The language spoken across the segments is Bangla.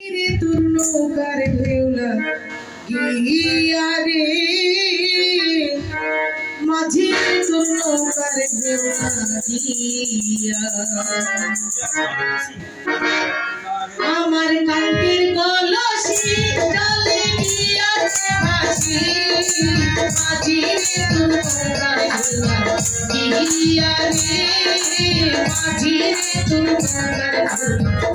রে তোর নৌকার ঢেউলা গিয়া রে মাঝি তোর নৌকার ঢেউলা গিয়া আমার কাঙ্কের কলসি জলে গিয়া ভাসি মাঝি তোর নৌকার ঢেউলা গিয়া রে মাঝি তোর নৌকার ঢেউলা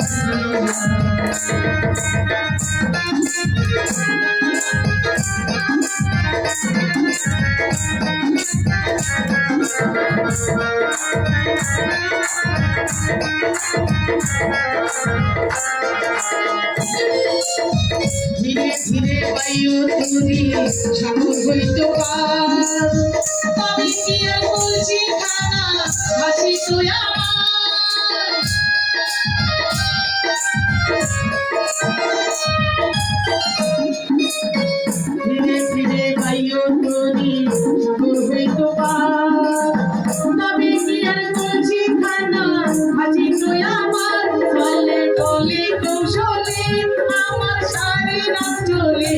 ধীরে ধীরে বায়ু তুরি সাগর হইত পার তবে কি আর বলছি খানা হাসি তুই আমার ধীরে ধীরে বায়ু তুরি সাগর হইত পার তবে কি আর বলছি খানা হাসি তুই আমার চলে চলে কৌশলে আমার সারি রাত চলে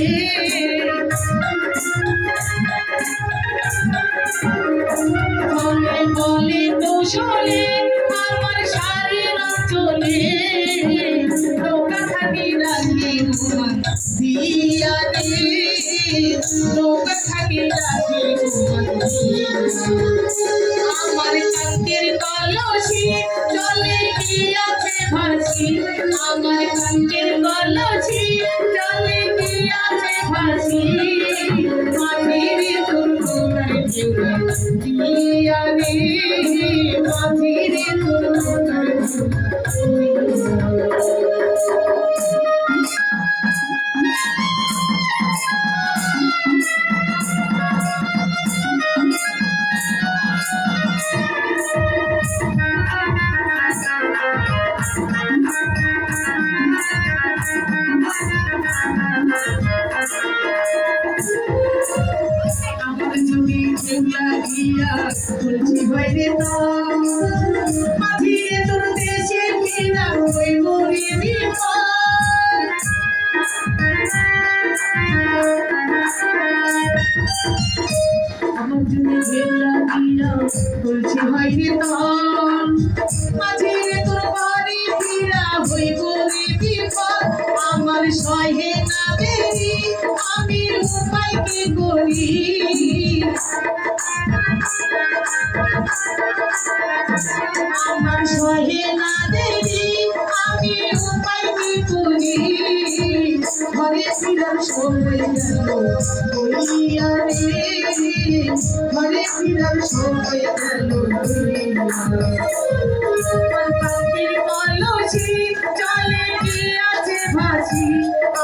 চলে চলে কৌশলে আমার সারি রাত চলে নৌকা খানি রাখি ঘুমান দিয়া রে নৌকা খানি রাখি ঘুমান আমার কাঙ্কের কলসি চলে গিয়াছে ভাসি আমার কাঙ্কের কলসি চলে গিয়াছে ভাসি মাঝিরে তোর নৌকার ঢেউলা গিয়া রে মাঝিরে তোর নৌকার ঢেউলা আমার যদি ঢেউলা গিয়া বলছি বাইরে তো মাঝিরে তোর দেশে ফিরা ওই মরে বিপদ আমার যদি ঢেউলা গিয়া বলছি বাইরে তো মাঝিরে তোর বাড়ি ফিরা ওই মরে বিপদ আমার সহে না দেরি আমি উপায় কি করি আমার সহে না দেরি আমি উপায় কি করি ঘরে ফিরার সময় গেল বলিয়া রে ঘরে ফিরার সময় গেল কাঙ্কের কলসি চলে গিয়াছে ভাসি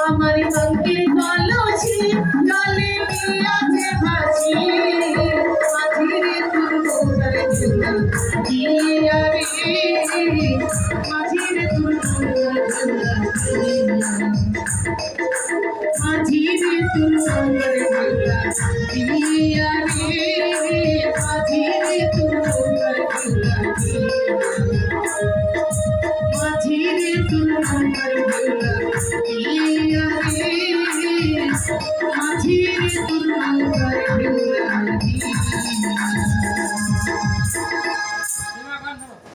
আমার কাঙ্কের কলসি চলে গিয়াছে ভাসি মাঝিরে তোর নৌকার ঢেউলা গিয়া রে মাঝিরে তোর নৌকার ঢেউলা মাঝিরে তোর নৌকার ঢেউলা গিয়া রে মাঝিরে তোর নৌকার ঢেউলা মাঝিরে তোর নৌকার